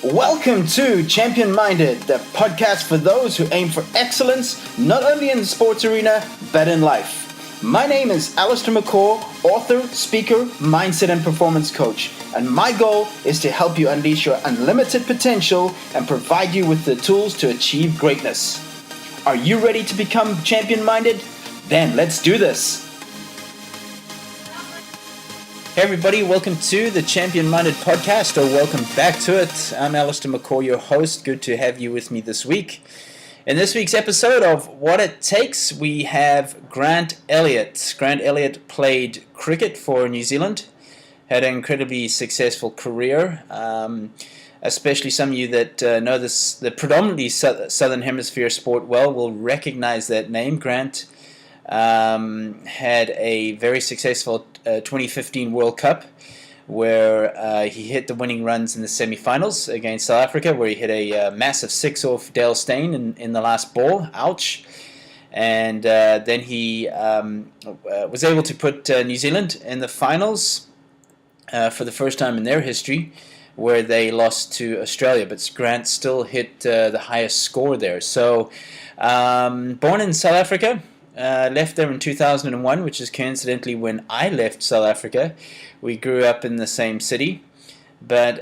Welcome to Champion Minded, the podcast for those who aim for excellence, not only in the sports arena, but in life. My name is Allistair, author, speaker, mindset and performance coach, and my goal is to help you unleash your unlimited potential and provide you with the tools to achieve greatness. Are you ready to become champion minded? Then let's do this. Hey everybody, welcome to the Champion Minded podcast, or welcome back to it. I'm Allistair, your host. Good to have you with me this week. In this week's episode of What It Takes, we have Grant Elliott. Grant Elliott played cricket for New Zealand, had an incredibly successful career. Especially some of you that know the predominantly Southern Hemisphere sport well will recognize that name. Grant had a very successful 2015 World Cup where he hit the winning runs in the semi-finals against South Africa, where he hit a massive six off Dale Steyn in the last ball. Ouch. And then he was able to put New Zealand in the finals for the first time in their history, where they lost to Australia, but Grant still hit the highest score there. So, born in South Africa, left there in 2001, which is coincidentally when I left South Africa. We grew up in the same city, but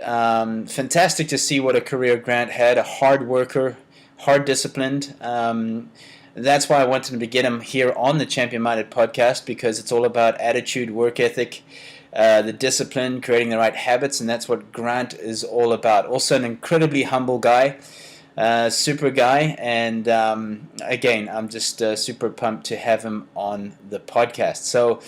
fantastic to see what a career Grant had. A hard worker, hard disciplined. That's why I wanted to get him here on the Champion Minded podcast, because it's all about attitude, work ethic, the discipline, creating the right habits, and that's what Grant is all about. Also an incredibly humble guy. Super guy, and again, I'm just super pumped to have him on the podcast. So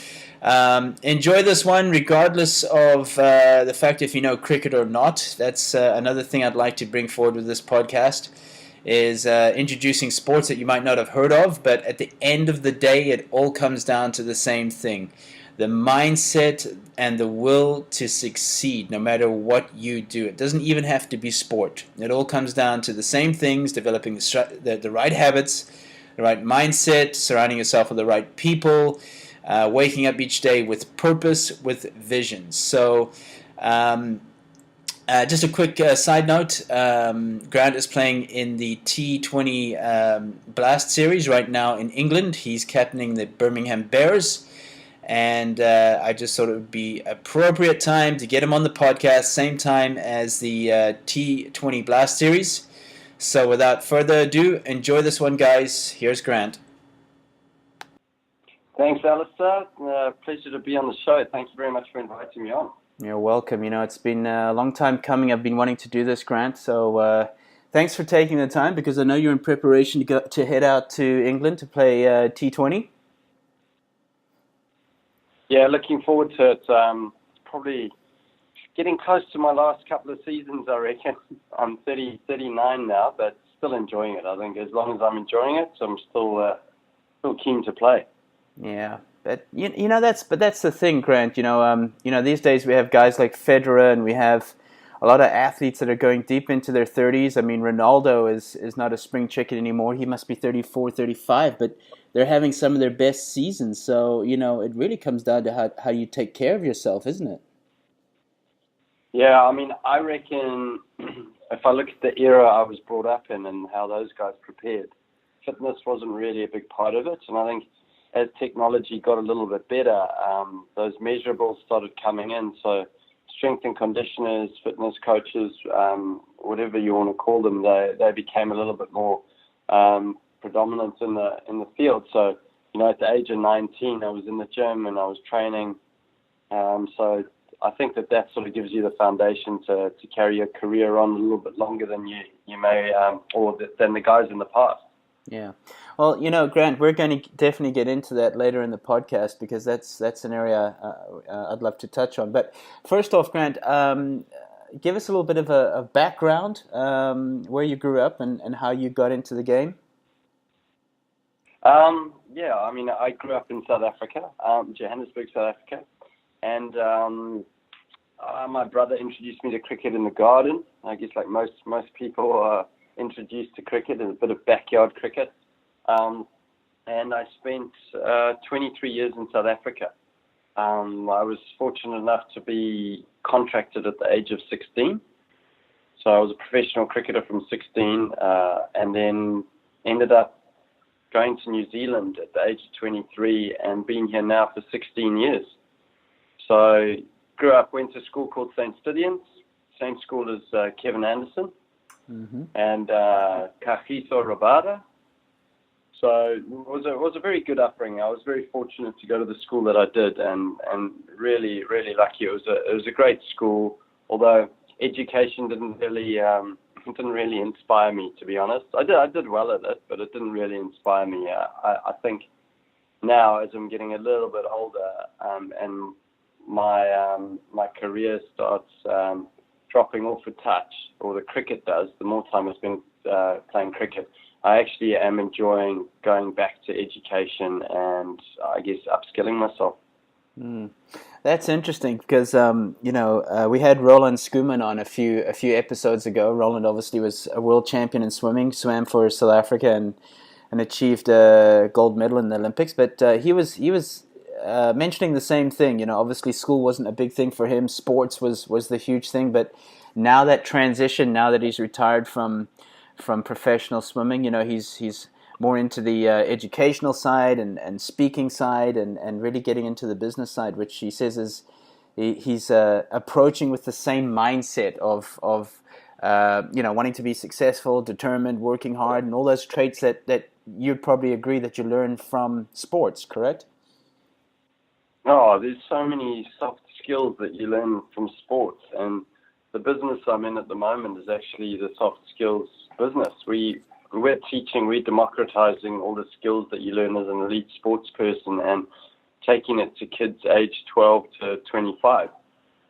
enjoy this one, regardless of the fact if you know cricket or not. That's another thing I'd like to bring forward with this podcast, is introducing sports that you might not have heard of, but at the end of the day, it all comes down to the same thing: the mindset and the will to succeed no matter what you do. It doesn't even have to be sport. It all comes down to the same things: developing the right habits, the right mindset, surrounding yourself with the right people, waking up each day with purpose, with vision. So just a quick side note, Grant is playing in the T20 Blast Series right now in England. He's captaining the Birmingham Bears. And I just thought it would be appropriate time to get him on the podcast, same time as the T20 Blast Series. So without further ado, enjoy this one, guys. Here's Grant. Thanks, Allistair. Pleasure to be on the show. Thank you very much for inviting me on. You're welcome. You know, it's been a long time coming. I've been wanting to do this, Grant. So thanks for taking the time, because I know you're in preparation to head out to England to play T20. Yeah, looking forward to it. Probably getting close to my last couple of seasons, I reckon. I'm 39 now, but still enjoying it. I think as long as I'm enjoying it, I'm still keen to play. Yeah, but you know that's the thing, Grant. You know, these days we have guys like Federer, and we have a lot of athletes that are going deep into their 30s. I mean, Ronaldo is not a spring chicken anymore. He must be 34, 35, but they're having some of their best seasons. So, you know, it really comes down to how you take care of yourself, isn't it? Yeah, I mean, I reckon if I look at the era I was brought up in and how those guys prepared, fitness wasn't really a big part of it. And I think as technology got a little bit better, those measurables started coming in. So strength and conditioners, fitness coaches, whatever you want to call them, they became a little bit more predominant in the field. So, you know, at the age of 19, I was in the gym and I was training. So I think that sort of gives you the foundation to carry your career on a little bit longer than you may, than the guys in the past. Yeah. Well, you know, Grant, we're going to definitely get into that later in the podcast, because that's an area I'd love to touch on. But first off, Grant, give us a little bit of a background, where you grew up and how you got into the game. Yeah, I mean, I grew up in South Africa, Johannesburg, South Africa, and my brother introduced me to cricket in the garden. I guess like most people are introduced to cricket, a bit of backyard cricket. And I spent 23 years in South Africa. I was fortunate enough to be contracted at the age of 16. So I was a professional cricketer from 16, and then ended up going to New Zealand at the age of 23 and being here now for 16 years. So grew up, went to a school called St. Stithians, same school as Kevin Anderson, and Kachito Rabada. So it was a very good upbringing. I was very fortunate to go to the school that I did, and really, really lucky. It was a great school, although education didn't really inspire me, to be honest. I did well at it, but it didn't really inspire me. I think now, as I'm getting a little bit older, and my career starts dropping off a touch, or the cricket does, the more time I spend playing cricket, I actually am enjoying going back to education and, I guess, upskilling myself. That's interesting because we had Roland Schoeman on a few episodes ago. Roland obviously was a world champion in swimming, swam for South Africa and achieved a gold medal in the Olympics. But he was mentioning the same thing. Obviously school wasn't a big thing for him. Sports was the huge thing. But now that transition, now that he's retired from professional swimming, he's more into the educational side and speaking side and really getting into the business side, which he says is he's approaching with the same mindset of wanting to be successful, determined, working hard, and all those traits that you'd probably agree that you learn from sports, correct? Oh, there's so many soft skills that you learn from sports, and the business I'm in at the moment is actually the soft skills business. We're democratizing all the skills that you learn as an elite sports person and taking it to kids aged 12 to 25.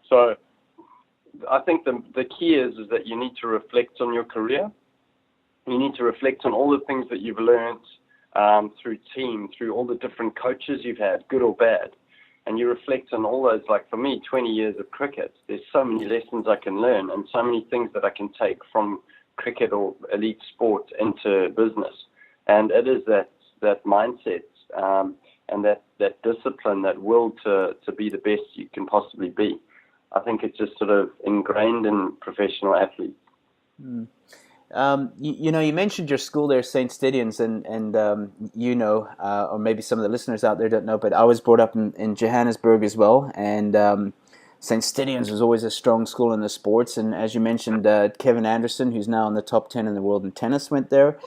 So I think the key is that you need to reflect on your career. You need to reflect on all the things that you've learned through team, through all the different coaches you've had, good or bad. And you reflect on all those, like for me, 20 years of cricket. There's so many lessons I can learn and so many things that I can take from cricket or elite sport into business. And it is that mindset and that discipline, that will to be the best you can possibly be. I think it's just sort of ingrained in professional athletes. You mentioned your school there, St. Stithians, and or maybe some of the listeners out there don't know, but I was brought up in Johannesburg as well, and St. Stithians was always a strong school in the sports, and as you mentioned, Kevin Anderson, who's now in the top 10 in the world in tennis, went there.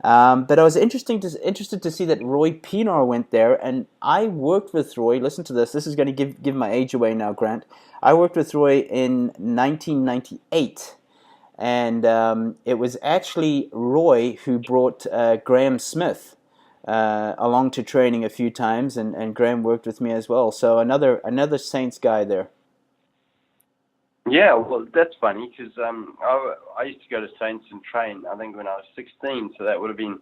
But I was interested to see that Roy Pienaar went there, and I worked with Roy. Listen to this. This is going to give my age away now, Grant. I worked with Roy in 1998. And it was actually Roy who brought Graham Smith along to training a few times, and Graham worked with me as well. So another Saints guy there. Yeah, well, that's funny because I used to go to Saints and train, I think, when I was 16, so that would have been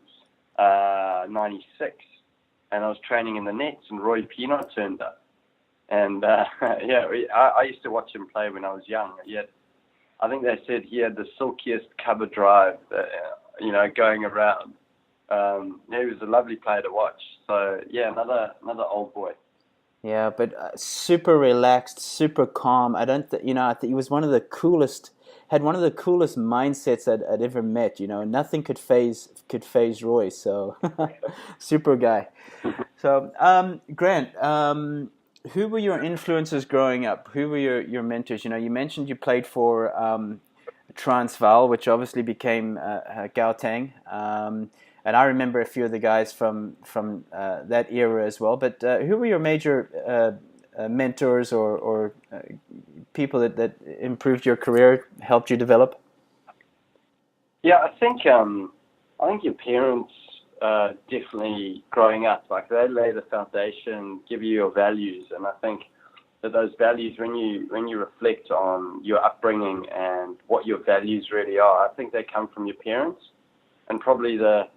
96. And I was training in the nets, and Roy Pienaar turned up. And, I used to watch him play when I was young. Yet, I think they said he had the silkiest cover drive, going around. He was a lovely player to watch. So, yeah, another old boy. Yeah, but super relaxed, super calm. I think he was one of the coolest, had one of the coolest mindsets I'd ever met. Nothing could phase Roy. So, super guy. So, Grant, who were your influences growing up? Who were your mentors? You mentioned you played for Transvaal, which obviously became Gauteng. And I remember a few of the guys from that era as well. But who were your major mentors or people that improved your career, helped you develop? Yeah, I think your parents definitely growing up, like they lay the foundation, give you your values, and I think that those values, when you reflect on your upbringing and what your values really are, I think they come from your parents. And probably the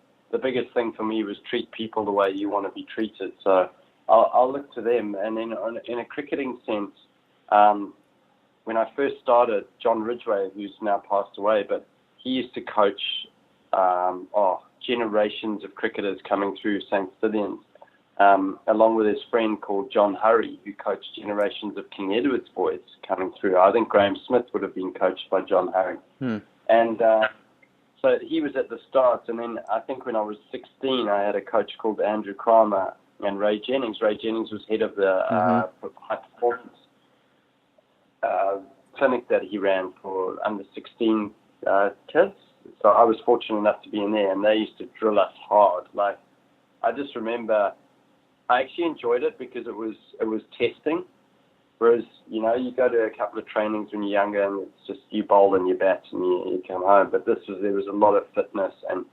biggest thing for me was treat people the way you want to be treated. So I'll look to them. And then in a cricketing sense, when I first started, John Ridgway, who's now passed away, but he used to coach generations of cricketers coming through St. Stithians, along with his friend called John Hurry, who coached generations of King Edward's boys coming through. I think Graham Smith would have been coached by John Hurry. And so he was at the start, and then I think when I was 16, I had a coach called Andrew Kramer and Ray Jennings. Ray Jennings was head of the high performance clinic that he ran for under 16 kids. So I was fortunate enough to be in there, and they used to drill us hard. Like, I just remember, I actually enjoyed it because it was testing. Whereas, you know, you go to a couple of trainings when you're younger and it's just you bowl and you bat and you come home. But there was a lot of fitness and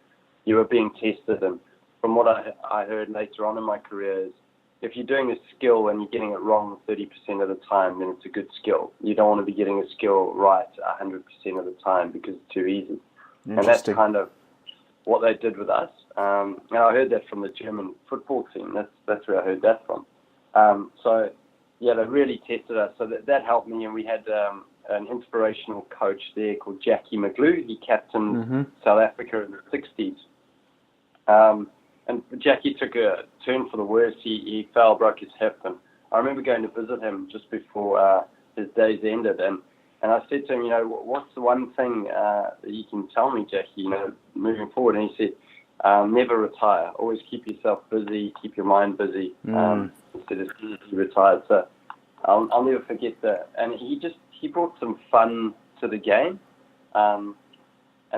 you were being tested. And from what I heard later on in my career is if you're doing a skill and you're getting it wrong 30% of the time, then it's a good skill. You don't want to be getting a skill right 100% of the time because it's too easy. And that's kind of what they did with us. And I heard that from the German football team. That's where I heard that from. So, yeah, they really tested us. So that helped me. And we had an inspirational coach there called Jackie McGlue. He captained South Africa in the 60s. And Jackie took a turn for the worse. He fell, broke his hip. And I remember going to visit him just before his days ended. And I said to him, you know, what's the one thing that you can tell me, Jackie, you know, moving forward? And he said, never retire. Always keep yourself busy, keep your mind busy. Instead of retired. So I'll never forget that. And he brought some fun to the game. And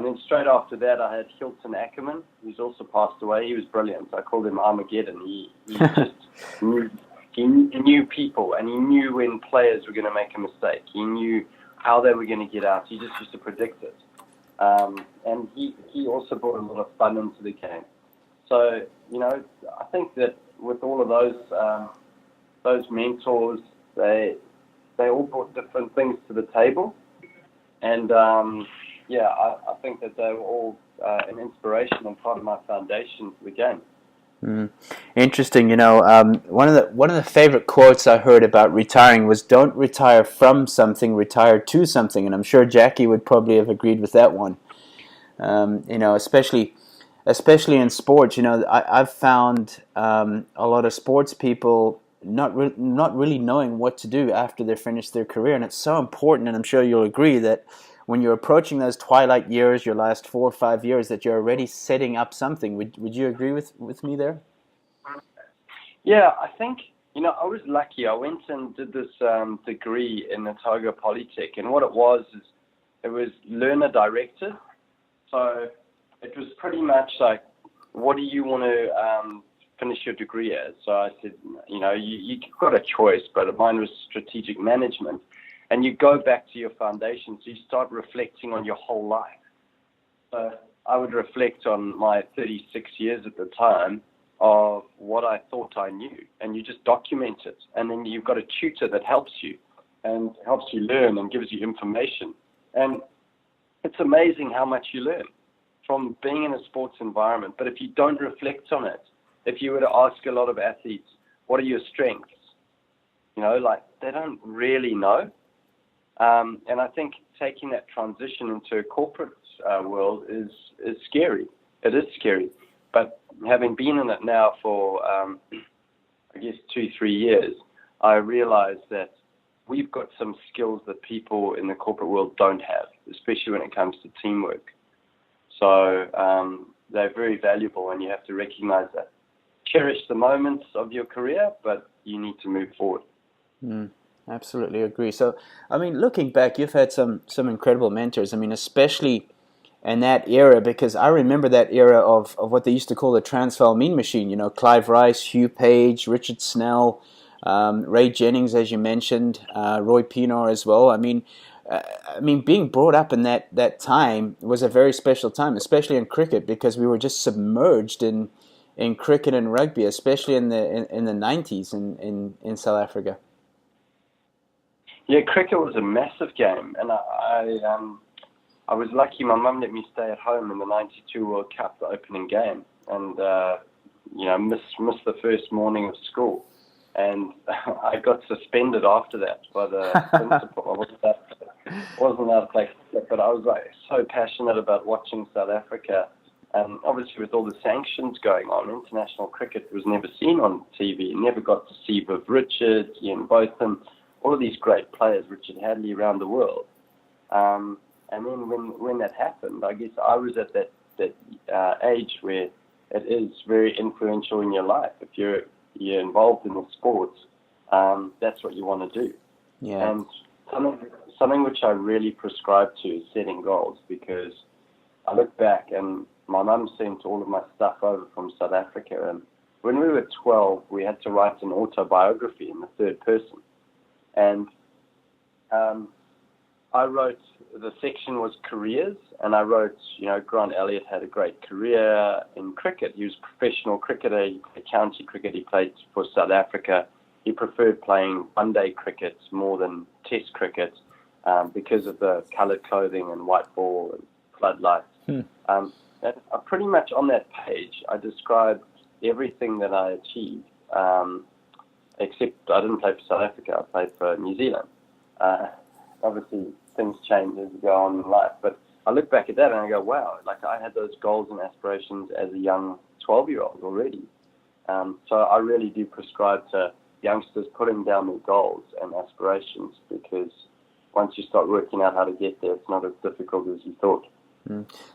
then straight after that, I had Hilton Ackerman, who's also passed away. He was brilliant. I called him Armageddon. He just knew people, and he knew when players were going to make a mistake. He knew how they were going to get out. He just used to predict it. And he also brought a lot of fun into the game. So, you know, I think that with all of those mentors, they all brought different things to the table. And, yeah, I think that they were all an inspiration and part of my foundation for the game. Interesting. You know, one of the favorite quotes I heard about retiring was "Don't retire from something, retire to something." And I'm sure Jackie would probably have agreed with that one. You know, especially in sports. You know, I've found a lot of sports people not really knowing what to do after they finish their career, and it's so important. And I'm sure you'll agree that when you're approaching those twilight years, your last 4 or 5 years, that you're already setting up something. Would you agree with me there? Yeah, I think, you know, I was lucky. I went and did this degree in Otago Polytech, and what it was is it was learner directed. So it was pretty much like, what do you want to finish your degree as? So I said, you know, you got a choice, but mine was strategic management. And you go back to your foundation, so you start reflecting on your whole life. So I would reflect on my 36 years at the time of what I thought I knew, and you just document it. And then you've got a tutor that helps you and helps you learn and gives you information. And it's amazing how much you learn from being in a sports environment. But if you don't reflect on it, if you were to ask a lot of athletes, what are your strengths? You know, like, they don't really know. And I think taking that transition into a corporate world is scary. It is scary. But having been in it now for, I guess, 2-3 years, I realize that we've got some skills that people in the corporate world don't have, especially when it comes to teamwork. So they're very valuable, and you have to recognize that. Cherish the moments of your career, but you need to move forward. Absolutely agree. So, I mean, looking back, you've had some incredible mentors. I mean, especially in that era, because I remember that era of what they used to call the Transvaal Mean Machine. You know, Clive Rice, Hugh Page, Richard Snell, Ray Jennings, as you mentioned, Roy Pienaar as well. I mean, being brought up in that time was a very special time, especially in cricket, because we were just submerged in cricket and rugby, especially in the 90s in South Africa. Yeah, cricket was a massive game, and I was lucky. My mum let me stay at home in the '92 World Cup, the opening game, and you know, missed the first morning of school, and I got suspended after that by the principal. I wasn't allowed to play cricket, but I was like so passionate about watching South Africa, and obviously with all the sanctions going on, international cricket was never seen on TV. Never got to see Viv Richards, Ian Botham, all of these great players, Richard Hadley, around the world. And then when that happened, I guess I was at that age where it is very influential in your life. If you're involved in the sports, that's what you want to do. Yeah. And something which I really prescribe to is setting goals, because I look back and my mum sent all of my stuff over from South Africa, and when we were 12, we had to write an autobiography in the third person. And I wrote, the section was careers, and I wrote, Grant Elliott had a great career in cricket. He was a professional cricketer. He played county cricket. He played for South Africa. He preferred playing one-day cricket more than test cricket because of the coloured clothing and white ball and floodlights. And pretty much on that page, I described everything that I achieved, except I didn't play for South Africa. I played for New Zealand. Obviously, things change as you go on in life, but I look back at that and I go, wow, like I had those goals and aspirations as a young 12-year-old already. So I really do prescribe to youngsters putting down their goals and aspirations, because once you start working out how to get there, it's not as difficult as you thought.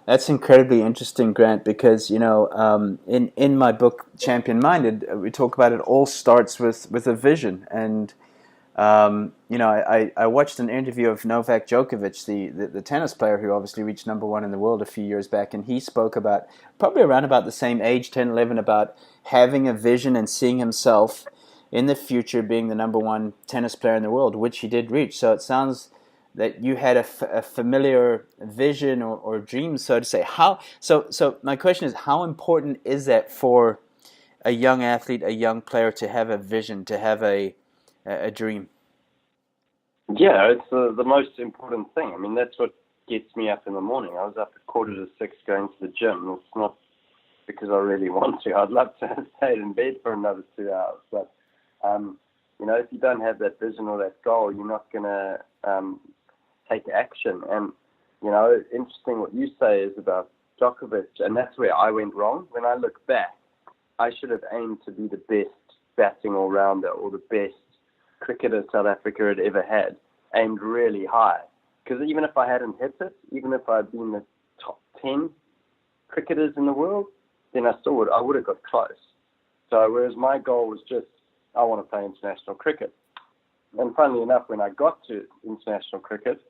That's incredibly interesting, Grant, because in my book Champion Minded, we talk about it all starts with a vision. And I watched an interview of Novak Djokovic, the tennis player who obviously reached number one in the world a few years back, and he spoke about, probably around about the same age, 10, 11, about having a vision and seeing himself in the future being the number one tennis player in the world, which he did reach. So it sounds that you had a familiar vision or dream, so to say. So my question is, how important is that for a young athlete, a young player, to have a vision, to have a dream? Yeah, it's the most important thing. I mean, that's what gets me up in the morning. I was up at 5:45 going to the gym. It's not because I really want to. I'd love to have stayed in bed for another 2 hours. But, if you don't have that vision or that goal, you're not going to take action. And, interesting what you say is about Djokovic, and that's where I went wrong. When I look back, I should have aimed to be the best batting all-rounder or the best cricketer South Africa had ever had, aimed really high. Because even if I hadn't hit it, even if I'd been the top 10 cricketers in the world, then I would have got close. So whereas my goal was just, I want to play international cricket. And funnily enough, when I got to international cricket,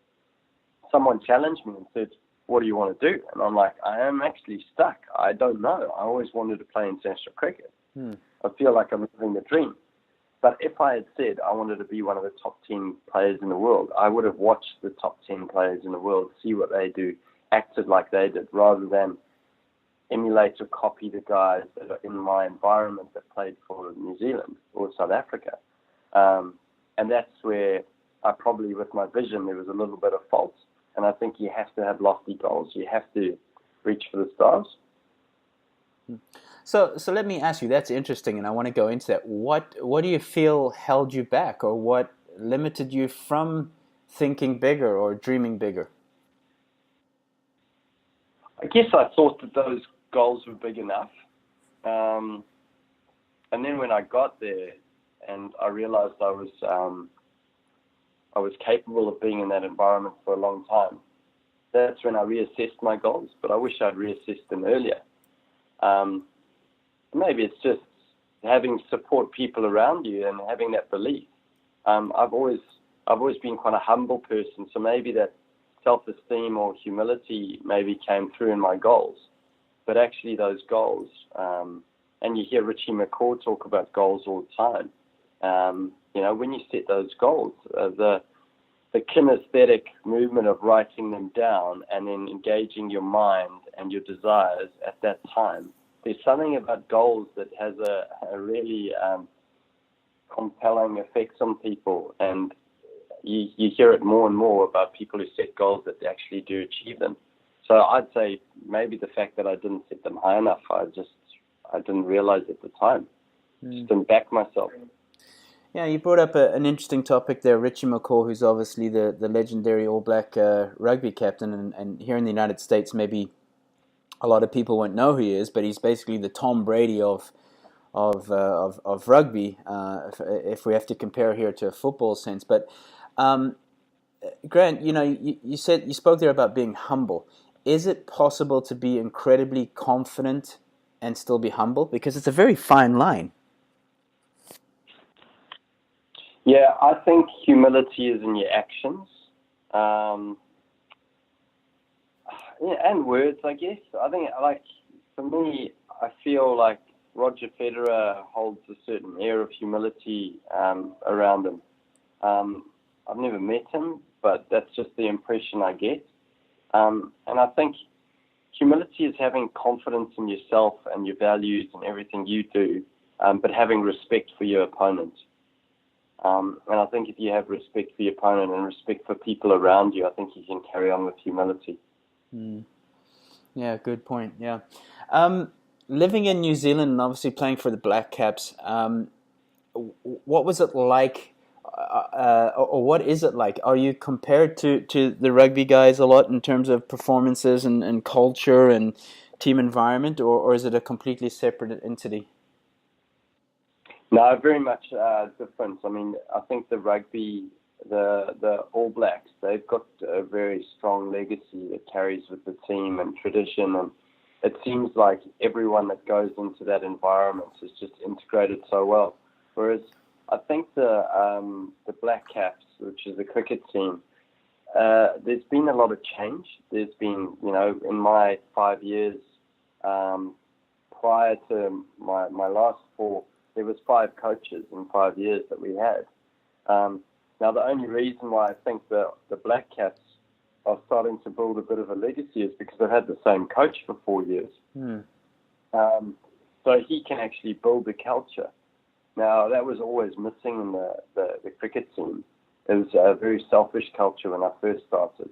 someone challenged me and said, what do you want to do? And I'm like, I am actually stuck. I don't know. I always wanted to play international cricket. I feel like I'm living the dream. But if I had said I wanted to be one of the top 10 players in the world, I would have watched the top 10 players in the world, see what they do, acted like they did, rather than emulate or copy the guys that are in my environment that played for New Zealand or South Africa. And that's where I probably, with my vision, there was a little bit of fault. And I think you have to have lofty goals. You have to reach for the stars. So let me ask you, that's interesting, and I want to go into that. What do you feel held you back, or what limited you from thinking bigger or dreaming bigger? I guess I thought that those goals were big enough. And then when I got there and I realized I was capable of being in that environment for a long time, that's when I reassessed my goals. But I wish I'd reassessed them earlier. Maybe it's just having support people around you and having that belief. I've always been quite a humble person, so maybe that self-esteem or humility maybe came through in my goals. But actually those goals, and you hear Richie McCaw talk about goals all the time. When you set those goals, the kinesthetic movement of writing them down and then engaging your mind and your desires at that time, there's something about goals that has a really compelling effect on people, and you hear it more and more about people who set goals that they actually do achieve them. So I'd say maybe the fact that I didn't set them high enough, I didn't realize at the time. Just didn't back myself. Yeah, you brought up an interesting topic there. Richie McCaw, who's obviously the legendary All Black rugby captain, and here in the United States, maybe a lot of people won't know who he is, but he's basically the Tom Brady of rugby, if we have to compare here to a football sense. But Grant, you said you spoke there about being humble. Is it possible to be incredibly confident and still be humble? Because it's a very fine line. Yeah, I think humility is in your actions. Um, yeah, and words, I guess. I think, like, for me, I feel like Roger Federer holds a certain air of humility around him. I've never met him, but that's just the impression I get. And I think humility is having confidence in yourself and your values and everything you do, but having respect for your opponent. And I think if you have respect for your opponent and respect for people around you, I think you can carry on with humility. Mm. Yeah, good point. Yeah. Um, Living in New Zealand and obviously playing for the Black Caps, what was it like, or what is it like? Are you compared to the rugby guys a lot in terms of performances and culture and team environment, or is it a completely separate entity? No, very much different. I mean, I think the rugby, the All Blacks, they've got a very strong legacy that carries with the team and tradition, and it seems like everyone that goes into that environment is just integrated so well. Whereas I think the Black Caps, which is the cricket team, there's been a lot of change. There's been, in my 5 years prior to my last four, there was 5 coaches in 5 years that we had. Now, the only reason why I think the Black Caps are starting to build a bit of a legacy is because they've had the same coach for 4 years. Mm. So he can actually build the culture. Now, that was always missing in the cricket team. It was a very selfish culture when I first started,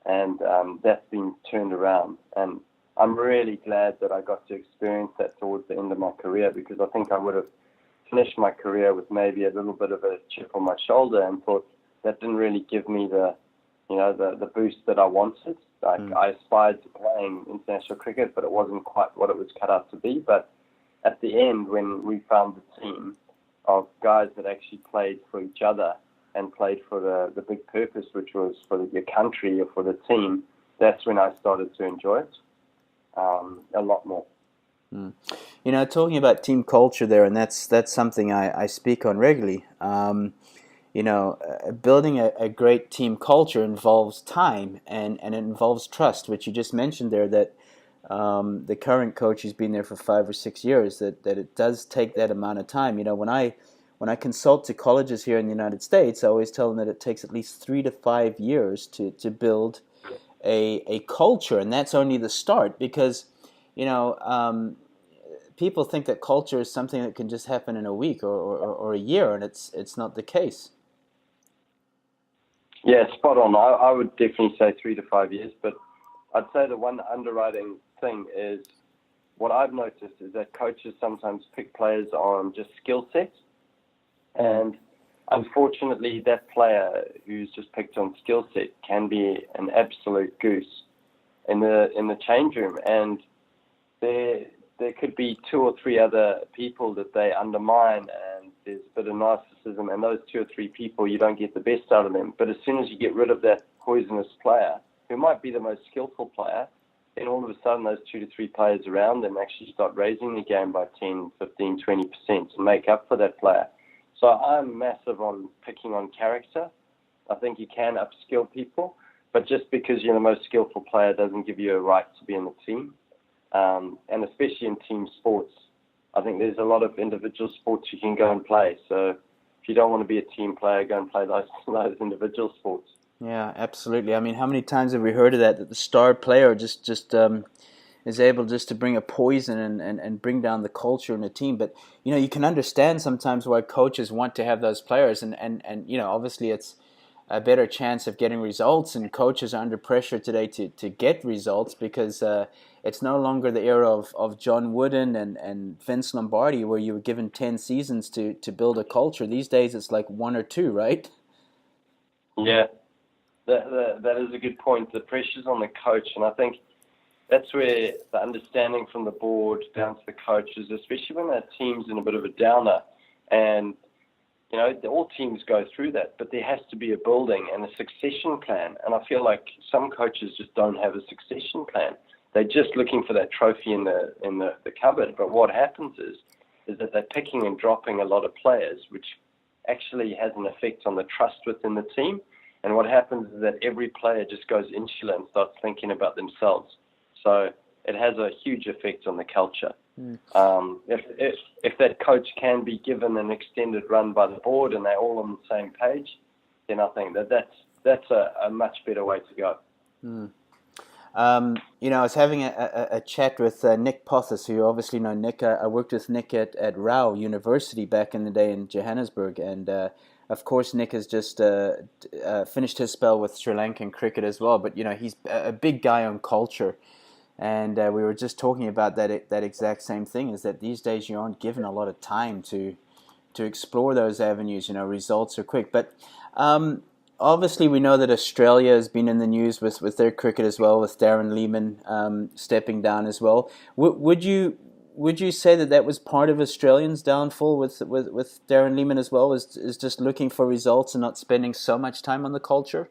and that's been turned around. And I'm really glad that I got to experience that towards the end of my career, because I think I would have finished my career with maybe a little bit of a chip on my shoulder and thought that didn't really give me the boost that I wanted. Like, I aspired to playing international cricket, but it wasn't quite what it was cut out to be. But at the end, when we found the team of guys that actually played for each other and played for the big purpose, which was for your country or for the team, that's when I started to enjoy it a lot more. Mm. Talking about team culture there, and that's something I speak on regularly. Building a great team culture involves time and it involves trust, which you just mentioned there, that the current coach has been there for 5 or 6 years, that it does take that amount of time. When I consult to colleges here in the United States, I always tell them that it takes at least 3 to 5 years to build a culture, and that's only the start, because people think that culture is something that can just happen in a week or a year, and it's not the case. Yeah, spot on. I would definitely say 3 to 5 years, but I'd say the one underwriting thing is, what I've noticed is that coaches sometimes pick players on just skill set, and unfortunately that player who's just picked on skill set can be an absolute goose in the change room, and there could be 2 or 3 other people that they undermine, and there's a bit of narcissism, and those 2 or 3 people, you don't get the best out of them. But as soon as you get rid of that poisonous player, who might be the most skillful player, then all of a sudden those 2 to 3 players around them actually start raising the game by 10, 15, 20% to make up for that player. So I'm massive on picking on character. I think you can upskill people, but just because you're the most skillful player doesn't give you a right to be in the team. And especially in team sports, I think there's a lot of individual sports you can go and play. So if you don't want to be a team player, go and play those individual sports. Yeah, absolutely. I mean, how many times have we heard of that the star player just is able just to bring a poison and bring down the culture in a team? But, you can understand sometimes why coaches want to have those players, and obviously it's a better chance of getting results, and coaches are under pressure today to get results, because it's no longer the era of John Wooden and Vince Lombardi, where you were given 10 seasons to build a culture. These days it's like 1 or 2, right? Yeah, that is a good point. The pressure's on the coach, and I think that's where the understanding from the board down to the coaches, especially when that team's in a bit of a downer, and all teams go through that, but there has to be a building and a succession plan. And I feel like some coaches just don't have a succession plan. They're just looking for that trophy in the cupboard. But what happens is that they're picking and dropping a lot of players, which actually has an effect on the trust within the team. And what happens is that every player just goes insular and starts thinking about themselves. So it has a huge effect on the culture. If that coach can be given an extended run by the board and they're all on the same page, then I think that's a much better way to go. I was having a chat with Nick Pothis, who you obviously know Nick. I worked with Nick at Rao University back in the day in Johannesburg, and of course Nick has just finished his spell with Sri Lankan cricket as well. But he's a big guy on culture. And we were just talking about that exact same thing, is that these days you aren't given a lot of time to explore those avenues. Results are quick. But obviously we know that Australia has been in the news with their cricket as well, with Darren Lehmann stepping down as well. Would you say that was part of Australians' downfall with Darren Lehmann as well, is just looking for results and not spending so much time on the culture?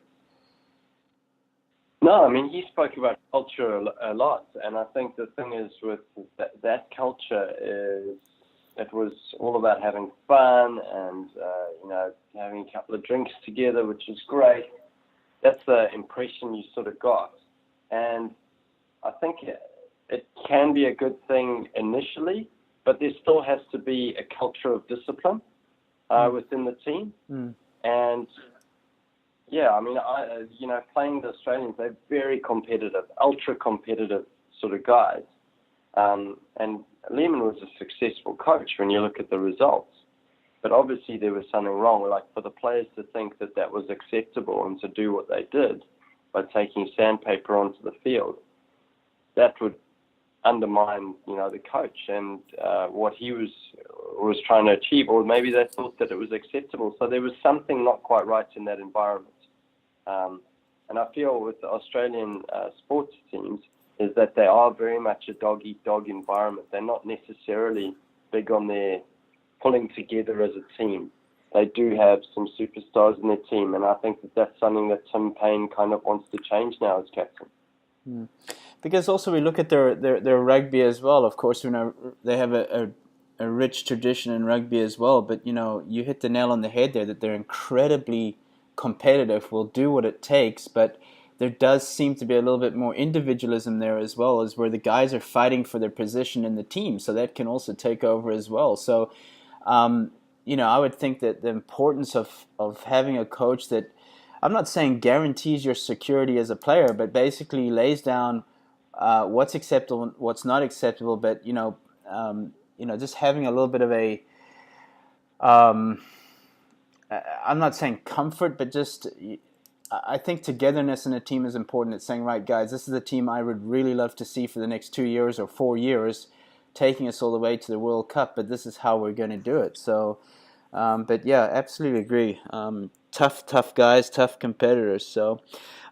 No, I mean, he spoke about culture a lot, and I think the thing is with that culture is it was all about having fun and, having a couple of drinks together, which is great. That's the impression you sort of got. And I think it can be a good thing initially, but there still has to be a culture of discipline within the team. And yeah, I mean, playing the Australians, they're very competitive, ultra competitive sort of guys. And Lehmann was a successful coach when you look at the results. But obviously there was something wrong. Like for the players to think that was acceptable and to do what they did by taking sandpaper onto the field, that would undermine, the coach and what he was trying to achieve, or maybe they thought that it was acceptable. So there was something not quite right in that environment. And I feel with the Australian sports teams is that they are very much a dog-eat-dog environment. They're not necessarily big on their pulling together as a team. They do have some superstars in their team, and I think that's something that Tim Payne kind of wants to change now as captain. Because also we look at their rugby as well. Of course, they have a rich tradition in rugby as well. But you hit the nail on the head there, that they're incredibly competitive, will do what it takes. But there does seem to be a little bit more individualism there as well, as where the guys are fighting for their position in the team. So that can also take over as well. So, I would think that the importance of having a coach that, I'm not saying guarantees your security as a player, but basically lays down what's acceptable and what's not acceptable. But just having a little bit of a, I'm not saying comfort, but just I think togetherness in a team is important. It's saying, right, guys, this is a team I would really love to see for the next 2 years or 4 years, taking us all the way to the World Cup. But this is how we're going to do it. So, but yeah, absolutely agree. Tough guys, tough competitors. So,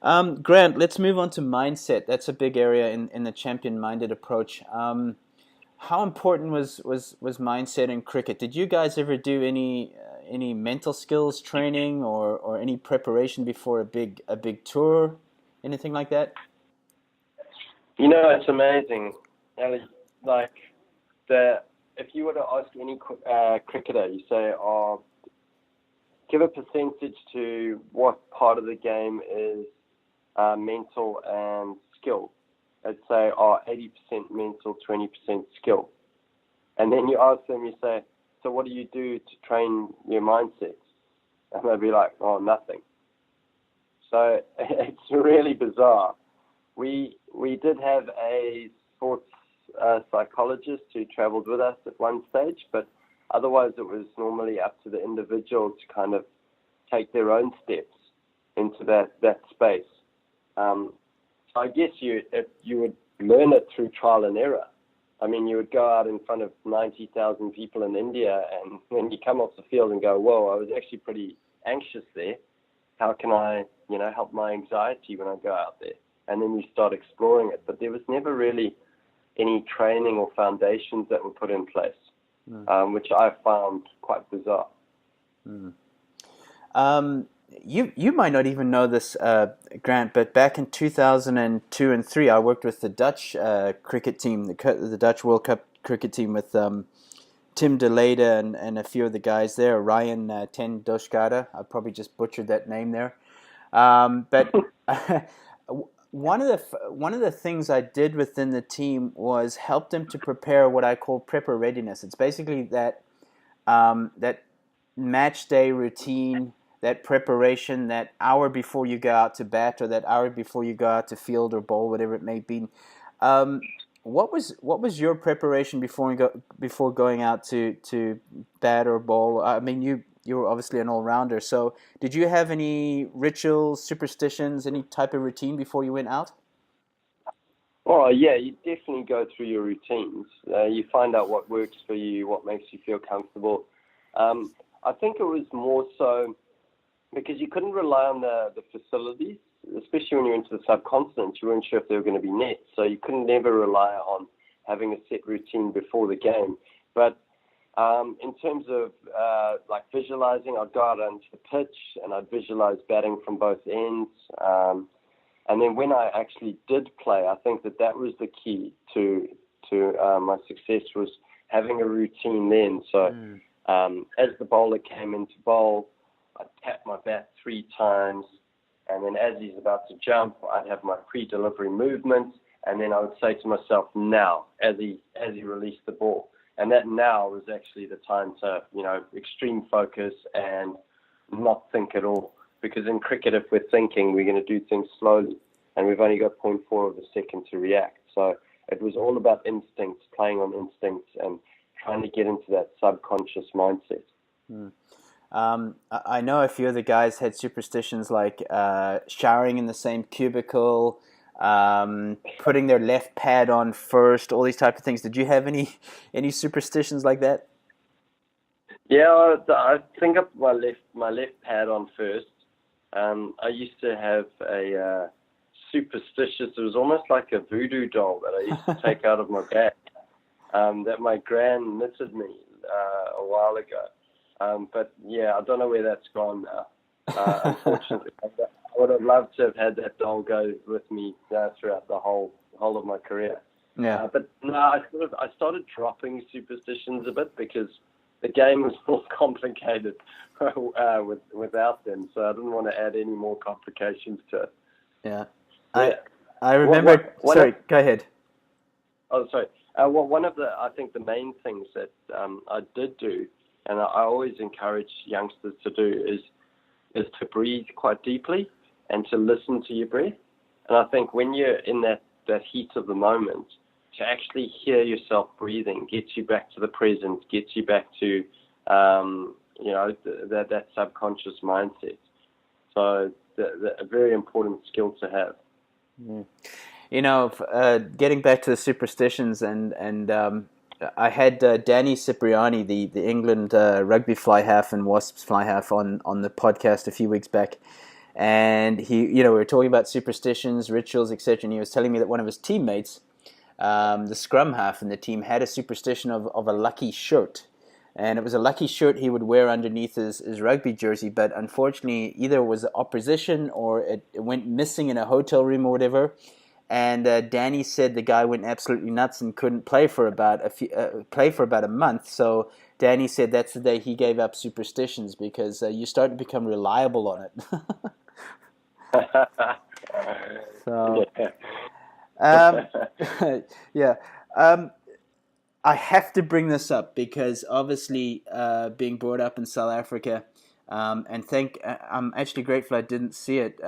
Grant, let's move on to mindset. That's a big area in the champion-minded approach. How important was mindset in cricket? Did you guys ever do any mental skills training or any preparation before a big tour, anything like that? It's amazing, Elliott. Like if you were to ask any cricketer, you say, give a percentage to what part of the game is mental and skill. I'd say 80% mental, 20% skill. And then you ask them, you say, so what do you do to train your mindset? And they'll be like, nothing. So it's really bizarre. We did have a sports psychologist who traveled with us at one stage, but otherwise it was normally up to the individual to kind of take their own steps into that space. So I guess you would learn it through trial and error. I mean, you would go out in front of 90,000 people in India, and then you come off the field and go, whoa, I was actually pretty anxious there. How can I, help my anxiety when I go out there? And then you start exploring it. But there was never really any training or foundations that were put in place, which I found quite bizarre. Mm. You might not even know this, Grant, but back in 2002 and three, I worked with the Dutch cricket team, the Dutch World Cup cricket team with Tim de Leyde and a few of the guys there, Ryan Ten Doshkada. I probably just butchered that name there. But one of the things I did within the team was help them to prepare what I call prepper readiness. It's basically that match day routine, that preparation, that hour before you go out to bat or that hour before you go out to field or bowl, whatever it may be. Um, what was your preparation before going out to bat or bowl? I mean, you were obviously an all rounder. So did you have any rituals, superstitions, any type of routine before you went out? Oh, yeah, you definitely go through your routines. You find out what works for you, what makes you feel comfortable. I think it was more so because you couldn't rely on the facilities, especially when you went to the subcontinent. You weren't sure if there were going to be nets, so you couldn't never rely on having a set routine before the game. But in terms of like visualizing, I'd go out onto the pitch and I'd visualize batting from both ends. And then when I actually did play, I think that was the key to my success, was having a routine then. So as the bowler came into bowl, I'd tap my bat 3 times, and then as he's about to jump, I'd have my pre-delivery movement, and then I would say to myself, now, as he released the ball. And that now was actually the time to, extreme focus and not think at all. Because in cricket, if we're thinking, we're going to do things slowly, and we've only got zero point 0.4 of a second to react. So it was all about instincts, playing on instincts, and trying to get into that subconscious mindset. I know a few of the guys had superstitions like showering in the same cubicle, putting their left pad on first, all these type of things. Did you have any superstitions like that? Yeah, I think I put my left pad on first. I used to have a superstitious, it was almost like a voodoo doll that I used to take out of my bag, that my gran knitted me a while ago. But yeah, I don't know where that's gone now. Unfortunately, I would have loved to have had that doll go with me throughout the whole of my career. Yeah. But no, I started dropping superstitions a bit because the game was more complicated without them, so I didn't want to add any more complications to it. Yeah. Yeah. I remember. Sorry, go ahead. Oh, sorry. One of I think the main things that I did do, and I always encourage youngsters to do, is to breathe quite deeply and to listen to your breath. And I think when you're in that heat of the moment, to actually hear yourself breathing gets you back to the present, gets you back to that subconscious mindset. So a very important skill to have. Getting back to the superstitions, and I had Danny Cipriani, the England rugby fly half and Wasps fly half, on the podcast a few weeks back, and we were talking about superstitions, rituals, etc. And he was telling me that one of his teammates, the scrum half in the team, had a superstition of a lucky shirt. And it was a lucky shirt he would wear underneath his rugby jersey, but unfortunately either it was opposition or it went missing in a hotel room or whatever. And Danny said the guy went absolutely nuts and couldn't play for about a month. So Danny said that's the day he gave up superstitions, because you start to become reliable on it. So, yeah. I have to bring this up because obviously being brought up in South Africa, and I'm actually grateful I didn't see it,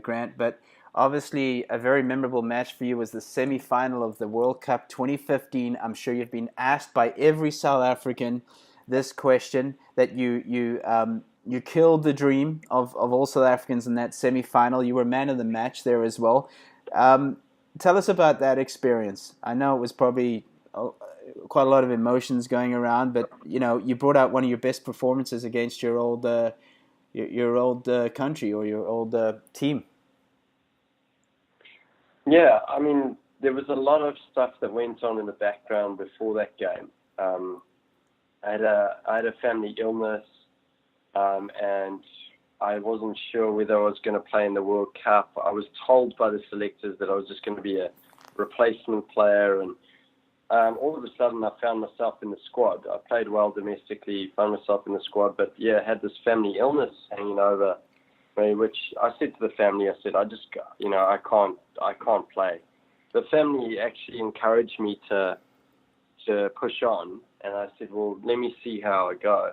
Grant, but obviously a very memorable match for you was the semi-final of the World Cup 2015. I'm sure you've been asked by every South African this question, that you killed the dream of all South Africans in that semi-final. You were man of the match there as well. Tell us about that experience. I know it was probably quite a lot of emotions going around, but you brought out one of your best performances against your old country, or your old team. Yeah, I mean, there was a lot of stuff that went on in the background before that game. I had a family illness. and I wasn't sure whether I was going to play in the World Cup. I was told by the selectors that I was just going to be a replacement player, and all of a sudden I found myself in the squad. I played well domestically, found myself in the squad, but yeah, I had this family illness hanging over me, which I said to the family, I said, I can't play. The family actually encouraged me to push on, and I said, well, let me see how I go.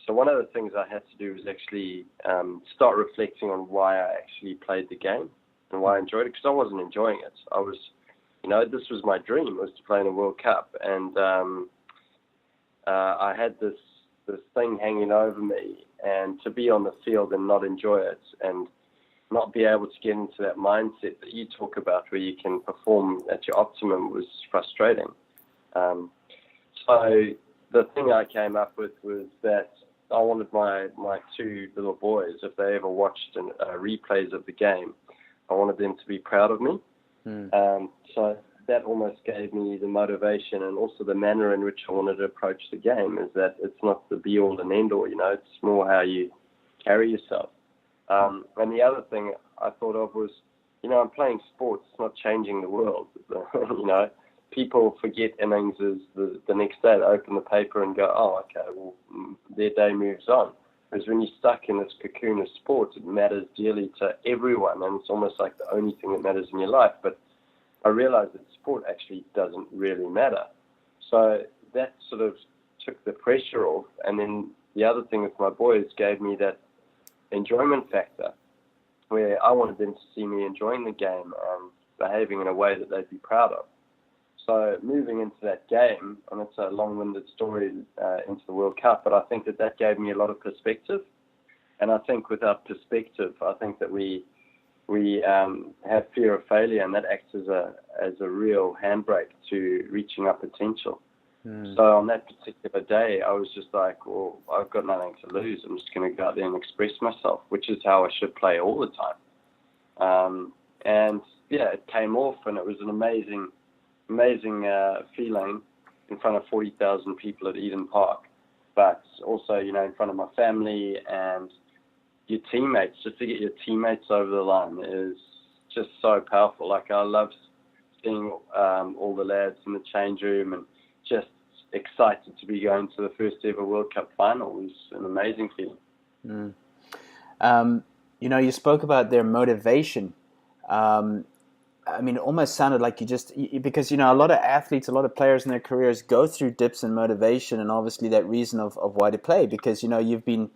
So one of the things I had to do was actually start reflecting on why I actually played the game and why I enjoyed it, because I wasn't enjoying it. I was, this was my dream, was to play in the World Cup, and I had this thing hanging over me, and to be on the field and not enjoy it and not be able to get into that mindset that you talk about where you can perform at your optimum was frustrating. So the thing I came up with was that I wanted my two little boys, if they ever watched replays of the game, I wanted them to be proud of me. So that almost gave me the motivation, and also the manner in which I wanted to approach the game, is that it's not the be-all and end-all, it's more how you carry yourself. And the other thing I thought of was, I'm playing sports, it's not changing the world. People forget innings is the next day. They open the paper and go, oh, okay, well, their day moves on. Whereas when you're stuck in this cocoon of sports, it matters dearly to everyone, and it's almost like the only thing that matters in your life. But I realized that sport actually doesn't really matter. So that sort of took the pressure off. And then the other thing with my boys gave me that enjoyment factor, where I wanted them to see me enjoying the game and behaving in a way that they'd be proud of. So moving into that game, and it's a long-winded story into the World Cup, but I think that gave me a lot of perspective. And I think without perspective, I think that we have fear of failure, and that acts as a real handbrake to reaching our potential. So on that particular day, I was just like, well, I've got nothing to lose. I'm just going to go out there and express myself, which is how I should play all the time. And yeah, it came off, and it was an amazing feeling in front of 40,000 people at Eden Park, but also, in front of my family and your teammates. Just to get your teammates over the line is just so powerful. Like, I love seeing all the lads in the change room and just excited to be going to the first ever World Cup final. It was an amazing feeling. You spoke about their motivation. It almost sounded like because a lot of athletes, a lot of players in their careers go through dips in motivation, and obviously that reason of why to play, because you've been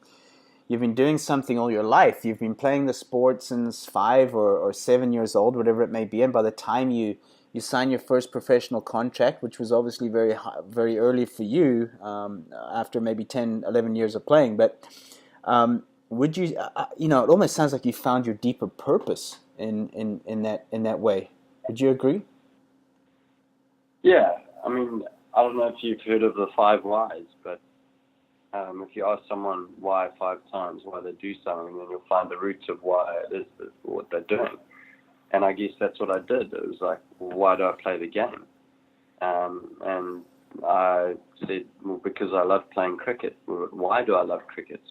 doing something all your life. You've been playing the sport since 5 or 7 years old, whatever it may be, and by the time you sign your first professional contract, which was obviously very very early for you, after maybe 10, 11 years of playing, but would you, it almost sounds like you found your deeper purpose in that way. Would you agree? Yeah, I don't know if you've heard of the 5 whys, but if you ask someone why 5 times, why they do something, then you'll find the roots of why it is what they're doing. And I guess that's what I did. It was like, well, why do I play the game? And I said, well, because I love playing cricket. Why do I love cricket?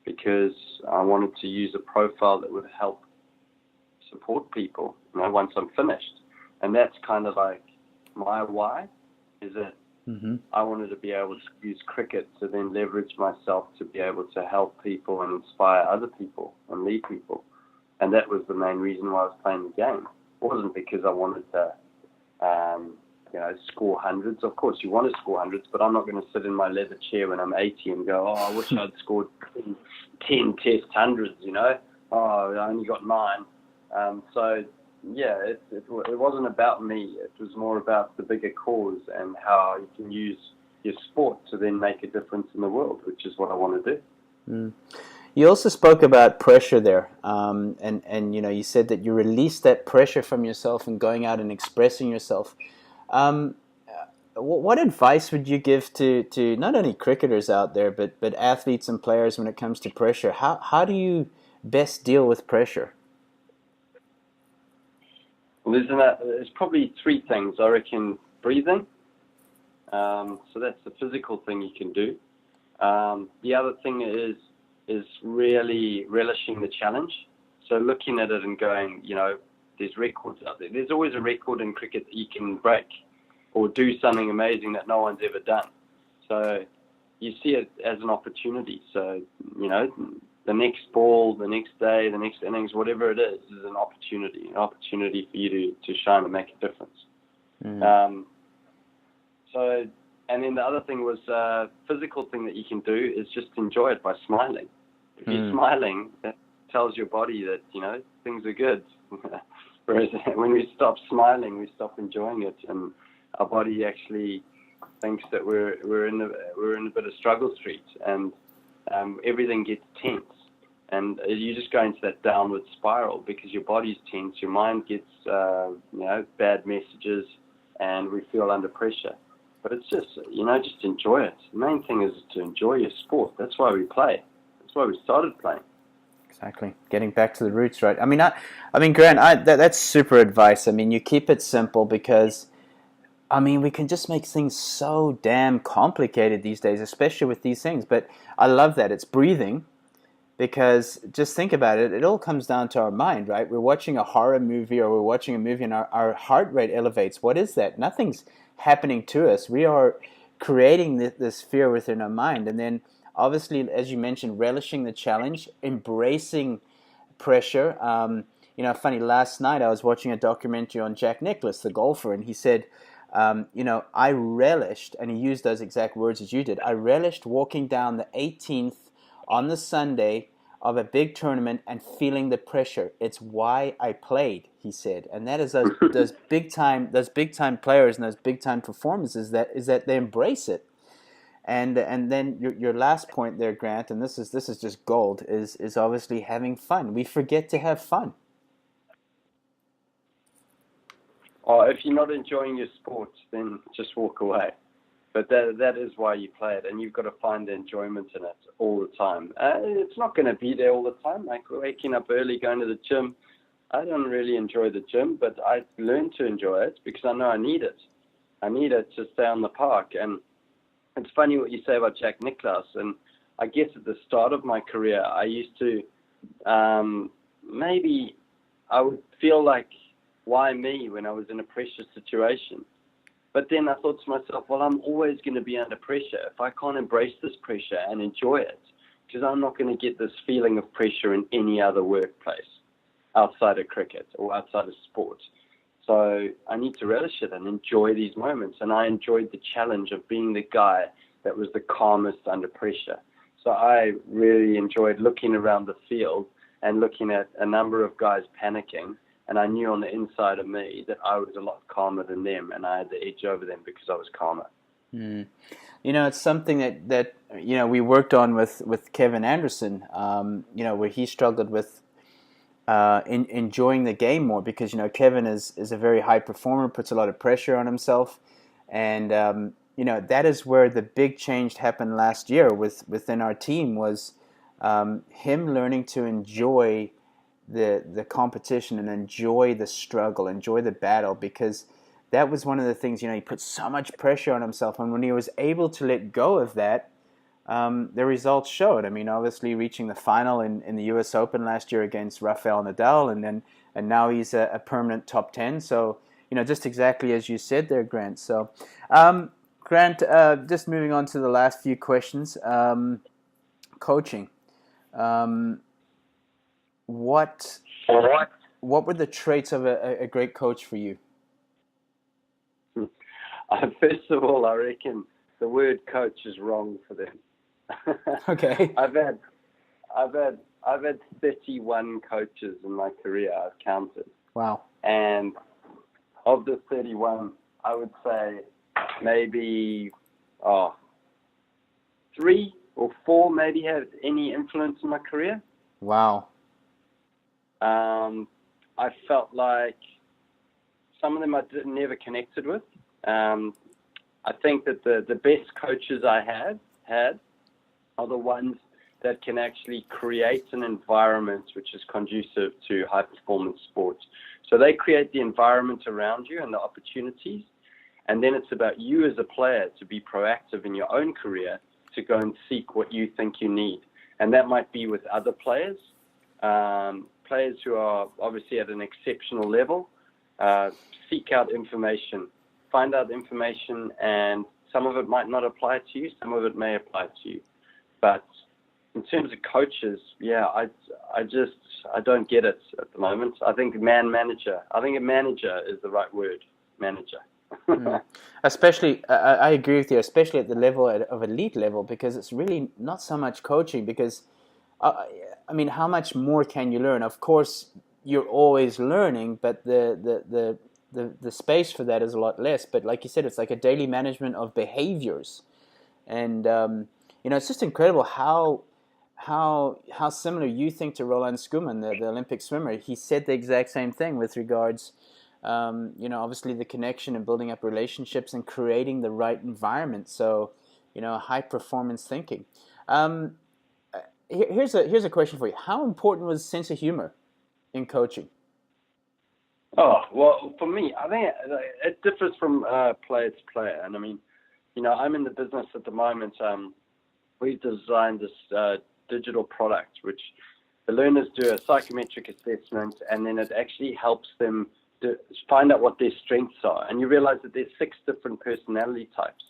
Because I wanted to use a profile that would help support people, once I'm finished. And that's kind of like my why, is that I wanted to be able to use cricket to then leverage myself to be able to help people and inspire other people and lead people. And that was the main reason why I was playing the game. It wasn't because I wanted to, score hundreds. Of course, you want to score hundreds, but I'm not going to sit in my leather chair when I'm 80 and go, oh, I wish I'd scored 10 test hundreds, Oh, I only got 9. So, yeah, it wasn't about me. It was more about the bigger cause and how you can use your sport to then make a difference in the world, which is what I want to do. You also spoke about pressure there, and you said that you released that pressure from yourself and going out and expressing yourself. What advice would you give to not only cricketers out there, but athletes and players when it comes to pressure? How do you best deal with pressure? Well, there's probably 3 things. I reckon breathing. So that's the physical thing you can do. The other thing is really relishing the challenge. So looking at it and going, there's records out there. There's always a record in cricket that you can break or do something amazing that no one's ever done. So you see it as an opportunity. So, the next ball, the next day, the next innings, whatever it is an opportunity for you to shine and make a difference. And then the other thing was physical thing that you can do is just enjoy it by smiling. If you're smiling, that tells your body that, things are good. Whereas when we stop smiling, we stop enjoying it, and our body actually thinks that we're in a bit of struggle street, and everything gets tense, and you just go into that downward spiral because your body's tense, your mind gets bad messages, and we feel under pressure. But it's just just enjoy it. The main thing is to enjoy your sport. That's why we play. That's why we started playing. Exactly. Getting back to the roots, right? I mean, Grant, that's super advice. I mean, you keep it simple because, we can just make things so damn complicated these days, especially with these things. But I love that. It's breathing because just think about it. It all comes down to our mind, right? We're watching a horror movie or we're watching a movie and our heart rate elevates. What is that? Nothing's happening to us. We are creating this fear within our mind. And then obviously, as you mentioned, relishing the challenge, embracing pressure. Funny, last night I was watching a documentary on Jack Nicklaus, the golfer, and he said, I relished, and he used those exact words as you did, I relished walking down the 18th on the Sunday of a big tournament and feeling the pressure. It's why I played, he said. And that is those big time players and those big time performances that they embrace it. And then your last point there, Grant, and this is just gold, is obviously having fun. We forget to have fun. If you're not enjoying your sport, then just walk away. But that is why you play it, and you've got to find the enjoyment in it all the time. It's not going to be there all the time. Like waking up early, going to the gym, I don't really enjoy the gym, but I learned to enjoy it because I know I need it. I need it to stay on the park. And it's funny what you say about Jack Nicklaus. And I guess at the start of my career, I used to maybe I would feel like, why me when I was in a pressure situation? But then I thought to myself, well, I'm always going to be under pressure if I can't embrace this pressure and enjoy it, because I'm not going to get this feeling of pressure in any other workplace outside of cricket or outside of sport. So I need to relish it and enjoy these moments. And I enjoyed the challenge of being the guy that was the calmest under pressure. So I really enjoyed looking around the field and looking at a number of guys panicking. And I knew on the inside of me that I was a lot calmer than them, and I had the edge over them because I was calmer. It's something that we worked on with Kevin Anderson, where he struggled with enjoying the game more because, Kevin is a very high performer, puts a lot of pressure on himself. And, that is where the big change happened last year within our team was him learning to enjoy the competition and enjoy the struggle, enjoy the battle, because that was one of the things, he put so much pressure on himself, and when he was able to let go of that, the results showed. I mean, obviously reaching the final in the US Open last year against Rafael Nadal, and now he's a permanent top 10. So, just exactly as you said there, Grant. So, Grant, just moving on to the last few questions. Coaching. What were the traits of a great coach for you? First of all, I reckon the word coach is wrong for them. Okay. I've had 31 coaches in my career. I've counted. Wow. And of the 31, I would say maybe 3 or 4 maybe had any influence in my career. Wow. I felt like some of them I never connected with. I think that the best coaches I have had are the ones that can actually create an environment which is conducive to high performance sports. So they create the environment around you and the opportunities. And then it's about you as a player to be proactive in your own career to go and seek what you think you need. And that might be with other players, players who are obviously at an exceptional level. Seek out information, find out information, and some of it might not apply to you, some of it may apply to you. But in terms of coaches, I don't get it at the moment. I think a manager is the right word, manager. Especially, I agree with you, especially at the level of elite level, because it's really not so much coaching. Because, I mean, how much more can you learn? Of course, you're always learning, but the space for that is a lot less. But like you said, it's like a daily management of behaviors, and it's just incredible how similar you think to Roland Schoeman, the Olympic swimmer. He said the exact same thing with regards. Obviously the connection and building up relationships and creating the right environment. So, high performance thinking. Here's a question for you. How important was sense of humor in coaching? Oh, well, for me, I think it differs from player to player. And I mean, I'm in the business at the moment. We've designed this digital product, which the learners do a psychometric assessment, and then it actually helps them to find out what their strengths are. And you realize that there's 6 different personality types.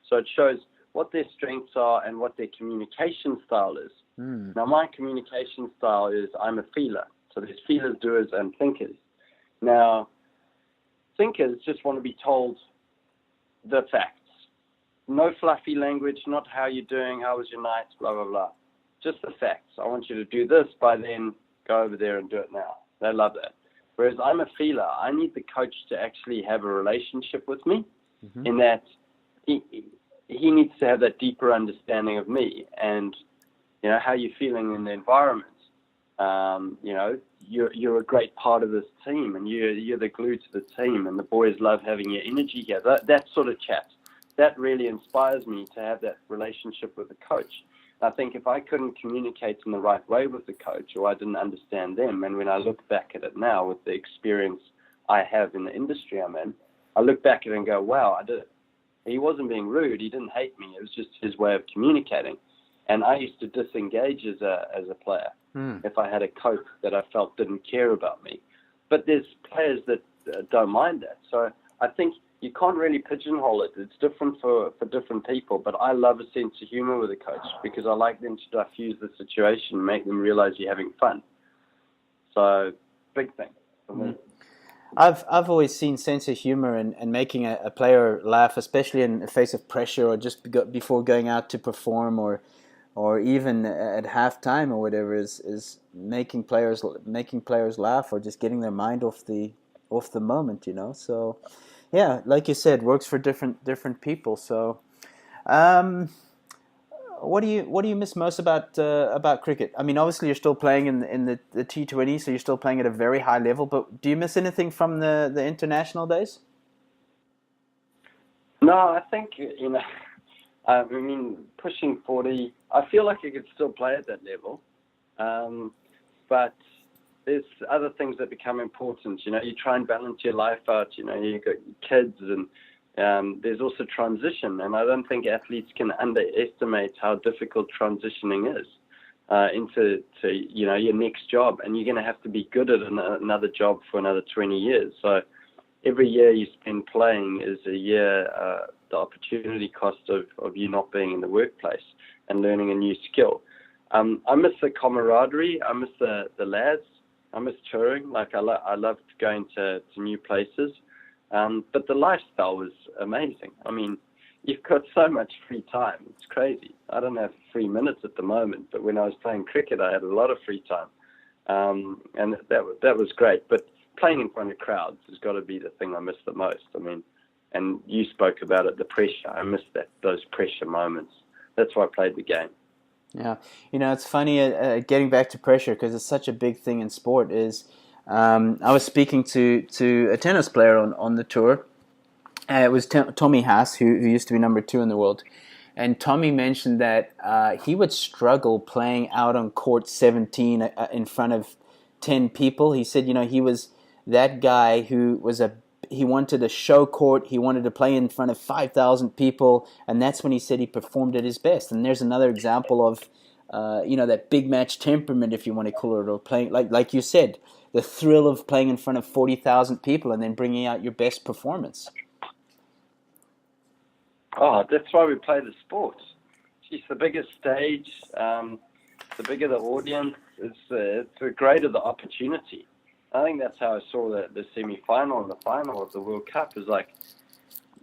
So it shows what their strengths are and what their communication style is. Now, my communication style is I'm a feeler. So there's feelers, doers, and thinkers. Now, thinkers just want to be told the facts. No fluffy language, not how you're doing, how was your night, blah, blah, blah. Just the facts. I want you to do this, by then go over there and do it now. They love that. Whereas I'm a feeler, I need the coach to actually have a relationship with me, in that he needs to have that deeper understanding of me and, how you're feeling in the environment. You're a great part of this team, and you're the glue to the team, and the boys love having your energy here. That sort of chat, that really inspires me to have that relationship with the coach. I think if I couldn't communicate in the right way with the coach, or I didn't understand them, and when I look back at it now with the experience I have in the industry I'm in, I look back at it and go, wow, he wasn't being rude, he didn't hate me, it was just his way of communicating. And I used to disengage as a player if I had a coach that I felt didn't care about me. But there's players that don't mind that. So I think you can't really pigeonhole it. It's different for different people, but I love a sense of humor with a coach because I like them to diffuse the situation, make them realize you're having fun. So, big thing for me. I've always seen sense of humor and making a player laugh, especially in the face of pressure or just before going out to perform or even at halftime or whatever, is making players laugh or just getting their mind off the moment, So, yeah, like you said, works for different people. So, what do you miss most about cricket? I mean, obviously you're still playing in the T20, so you're still playing at a very high level. But do you miss anything from the international days? No, I think I mean, pushing 40, I feel like I could still play at that level, but there's other things that become important. You try and balance your life out. You've got your kids, and there's also transition. And I don't think athletes can underestimate how difficult transitioning is into your next job. And you're going to have to be good at another job for another 20 years. So every year you spend playing is a year, the opportunity cost of you not being in the workplace and learning a new skill. I miss the camaraderie. I miss the lads. I miss touring. Like I loved going to new places. But the lifestyle was amazing. I mean, you've got so much free time. It's crazy. I don't have 3 minutes at the moment, but when I was playing cricket, I had a lot of free time. And that was great. But playing in front of crowds has got to be the thing I miss the most. I mean, and you spoke about it, the pressure. I miss those pressure moments. That's why I played the game. Yeah, it's funny getting back to pressure because it's such a big thing in sport. Is I was speaking to a tennis player on the tour. It was Tommy Haas, who used to be number 2 in the world, and Tommy mentioned that he would struggle playing out on court 17 in front of 10 people. He said, he was that guy who was he wanted a show court. He wanted to play in front of 5,000 people, and that's when he said he performed at his best. And there's another example of, that big match temperament, if you want to call it, or playing like you said, the thrill of playing in front of 40,000 people and then bringing out your best performance. Oh, that's why we play the sport. It's the bigger stage, the bigger the audience, it's the greater the opportunity. I think that's how I saw the semi-final and the final of the World Cup. Is like,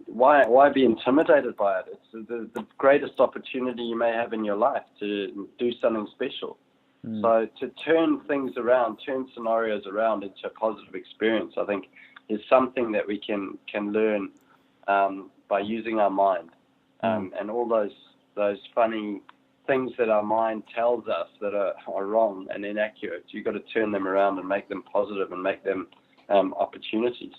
why be intimidated by it? It's the greatest opportunity you may have in your life to do something special. So to turn things around, turn scenarios around into a positive experience, I think is something that we can learn by using our mind, and all those funny things that our mind tells us that are wrong and inaccurate. You've got to turn them around and make them positive and make them opportunities.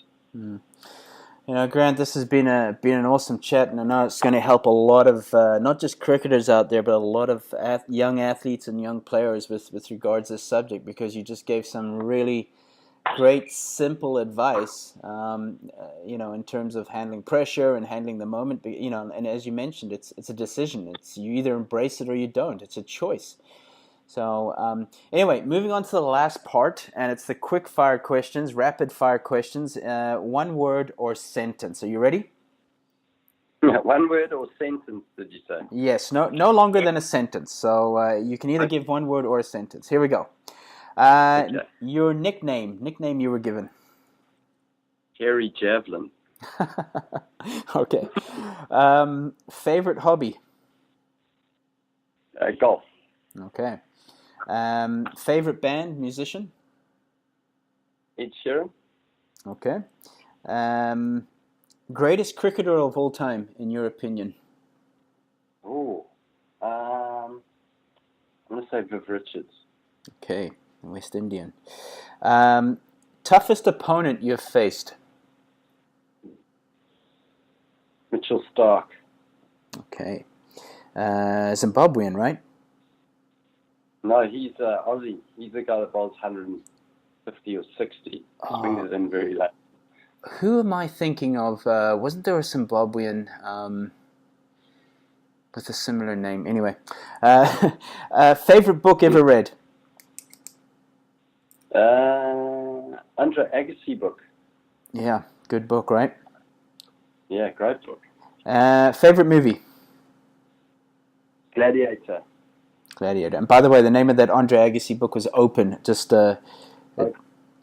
Grant, this has been an awesome chat, and I know it's going to help a lot of not just cricketers out there, but a lot of young athletes and young players with regards to this subject, because you just gave some really great, simple advice, in terms of handling pressure and handling the moment. And as you mentioned, it's a decision. It's you either embrace it or you don't. It's a choice. So anyway, moving on to the last part, and it's the quick fire questions, rapid fire questions. One word or sentence. Are you ready? One word or sentence, did you say? Yes, no longer than a sentence. So you can either give one word or a sentence. Here we go. Okay. Your nickname you were given. Harry Javelin. Okay. Favorite hobby? Golf. Okay. Favorite band, musician? Ed Sheeran. Okay. Greatest cricketer of all time, in your opinion? Oh, I'm going to say Viv Richards. Okay, West Indian. Toughest opponent you've faced? Mitchell Stark. Okay. Zimbabwean, right? No, he's Aussie. He's the guy that bowls 150 or 60. Swings in very late. Who am I thinking of? Wasn't there a Zimbabwean with a similar name? Anyway. Favorite book ever read? Andre Agassi book. Yeah, good book, right? Yeah, great book. Favorite movie? Gladiator. And by the way, the name of that Andre Agassi book was Open. Just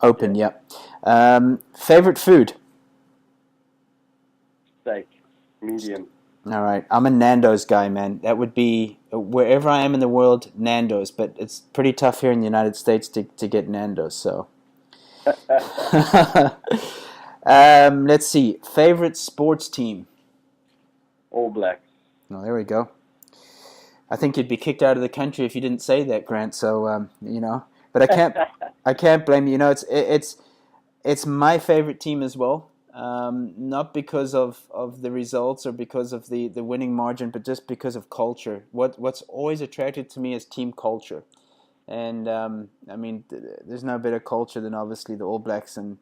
Open, yeah. Favorite food? Steak. Medium. All right. I'm a Nando's guy, man. That would be, wherever I am in the world, Nando's. But it's pretty tough here in the United States to get Nando's, so. Let's see. Favorite sports team? All Blacks. Oh, there we go. I think you'd be kicked out of the country if you didn't say that, Grant. So but I can't blame you. It's my favorite team as well. Not because of the results or because of the winning margin, but just because of culture. What's always attracted to me is team culture, and there's no better culture than obviously the All Blacks, and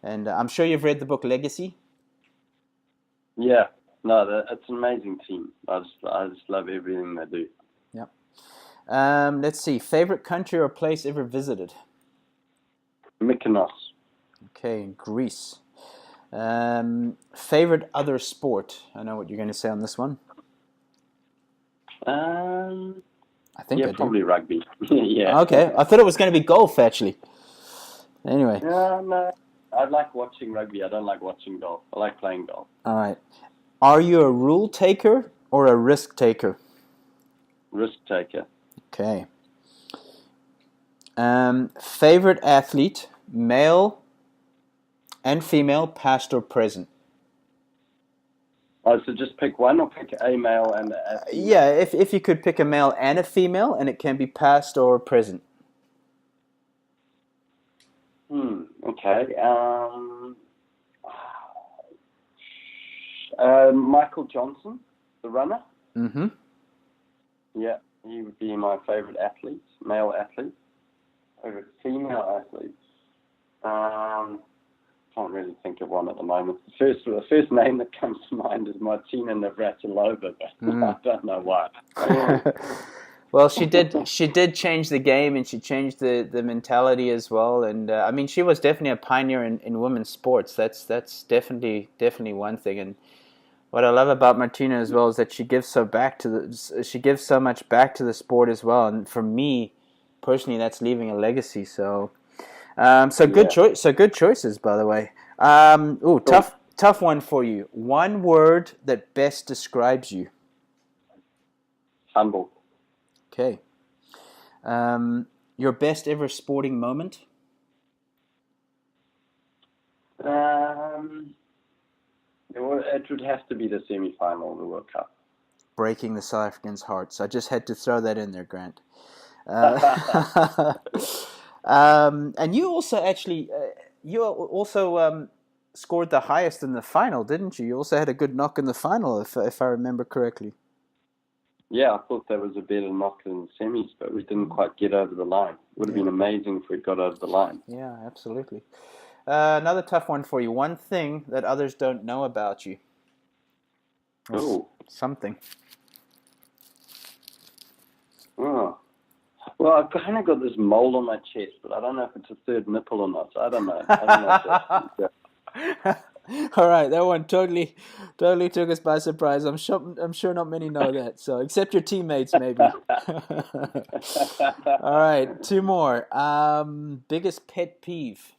I'm sure you've read the book Legacy. Yeah. No, it's an amazing team. I just love everything they do. Yeah. Let's see. Favorite country or place ever visited? Mykonos. Okay, Greece. Favorite other sport? I know what you're going to say on this one. I think I do. Probably rugby. Yeah. Okay, I thought it was going to be golf actually. Anyway. No. I like watching rugby. I don't like watching golf. I like playing golf. All right. Are you a rule taker or a risk taker? Risk taker. Okay. Favorite athlete, male and female, past or present? Oh, so just pick one or pick a male and a female? Yeah, if you could pick a male and a female, and it can be past or present. Okay. Michael Johnson, the runner. Mm-hmm. Yeah, he would be my favorite athlete, male athlete. Favorite female athlete. Can't can't really think of one at the moment. The first name that comes to mind is Martina Navratilova, but I don't know why. Well, she did change the game, and she changed the mentality as well. And I mean, she was definitely a pioneer in women's sports. That's definitely one thing. And what I love about Martina as well is that she gives so much back to the sport as well. And for me personally, that's leaving a legacy. So, good choice. So good choices, by the way. Tough one for you. One word that best describes you. Humble. Okay. Your best ever sporting moment? It would have to be the semi-final of the World Cup. Breaking the South Africans' hearts. I just had to throw that in there, Grant. And you also actually, scored the highest in the final, didn't you? You also had a good knock in the final, if I remember correctly. Yeah, I thought that was a better knock than the semis, but we didn't quite get over the line. It would have been amazing if we got over the line. Yeah, absolutely. Another tough one for you. One thing that others don't know about you. Oh. Something. Oh. Well, I've kind of got this mole on my chest, but I don't know if it's a third nipple or not. So I don't know. All right, that one totally took us by surprise. I'm sure not many know that. So, except your teammates, maybe. All right, two more. Biggest pet peeve.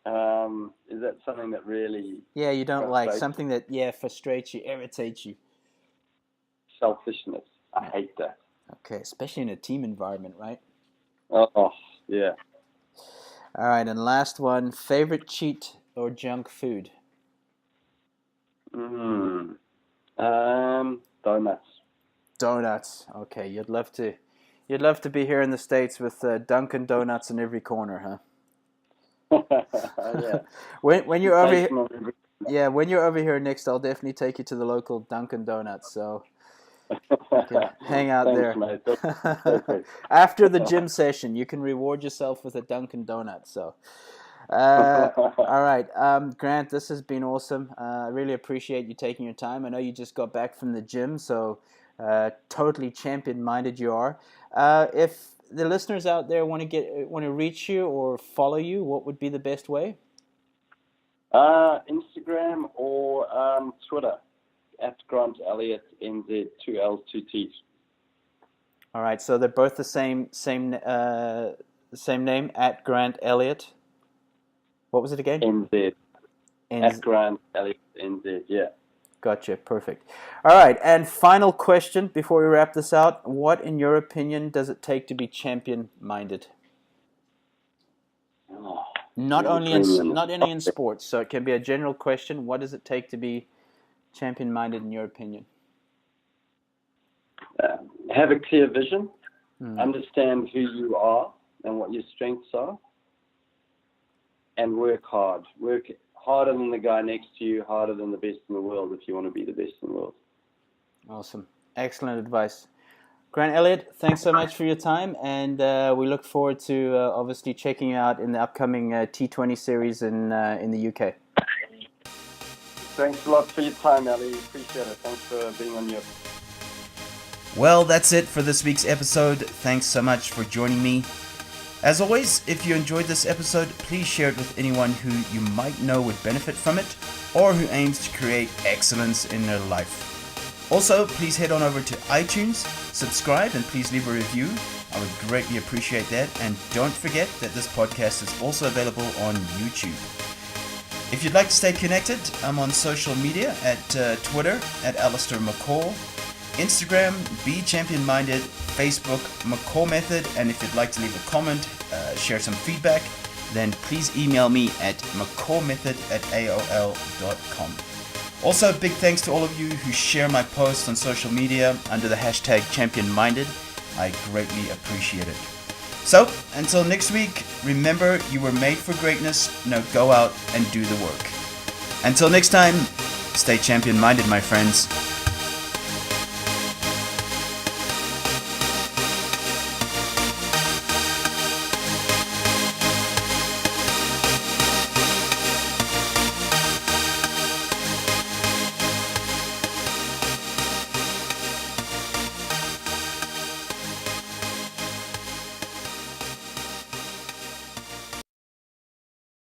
Is that something that really? Yeah, you don't like something that frustrates you, irritates you. Selfishness. I hate that. Okay, especially in a team environment, right? Oh, yeah. All right, and last one, favorite cheat or junk food? Donuts. Donuts. Okay, you'd love to be here in the States with Dunkin' Donuts in every corner, huh? Yeah. When you're over here, when you're over here next, I'll definitely take you to the local Dunkin' Donuts. So hang out there. Mate. After the gym session, you can reward yourself with a Dunkin' Donut. So, all right, Grant, this has been awesome. I really appreciate you taking your time. I know you just got back from the gym, so totally champion-minded you are. If the listeners out there want to reach you or follow you, what would be the best way? Instagram or Twitter. At Grant Elliott, NZ, 2 L's, 2 T's. All right, so they're both the same name, at Grant Elliott. What was it again? NZ. At Grant Elliott, NZ, yeah. Gotcha, perfect. All right, and final question before we wrap this out. What, in your opinion, does it take to be champion-minded? Not only in sports, so it can be a general question. What does it take to be champion-minded in your opinion? Have a clear vision, understand who you are and what your strengths are, and work hard. Work harder than the guy next to you, harder than the best in the world if you want to be the best in the world. Awesome. Excellent advice. Grant Elliott, thanks so much for your time, and we look forward to obviously checking you out in the upcoming T20 series in the UK. Thanks a lot for your time, Ali. Appreciate it. Thanks for being on your... Well, that's it for this week's episode. Thanks so much for joining me. As always, if you enjoyed this episode, please share it with anyone who you might know would benefit from it, or who aims to create excellence in their life. Also, please head on over to iTunes, subscribe, and please leave a review. I would greatly appreciate that. And don't forget that this podcast is also available on YouTube. If you'd like to stay connected, I'm on social media at Twitter at Allistair McCall, Instagram, Be Champion Minded, Facebook, McCall Method, and if you'd like to leave a comment, share some feedback, then please email me at mccallmethod@aol.com. Also, big thanks to all of you who share my posts on social media under the hashtag ChampionMinded. I greatly appreciate it. So, until next week, remember you were made for greatness. Now go out and do the work. Until next time, stay champion-minded, my friends.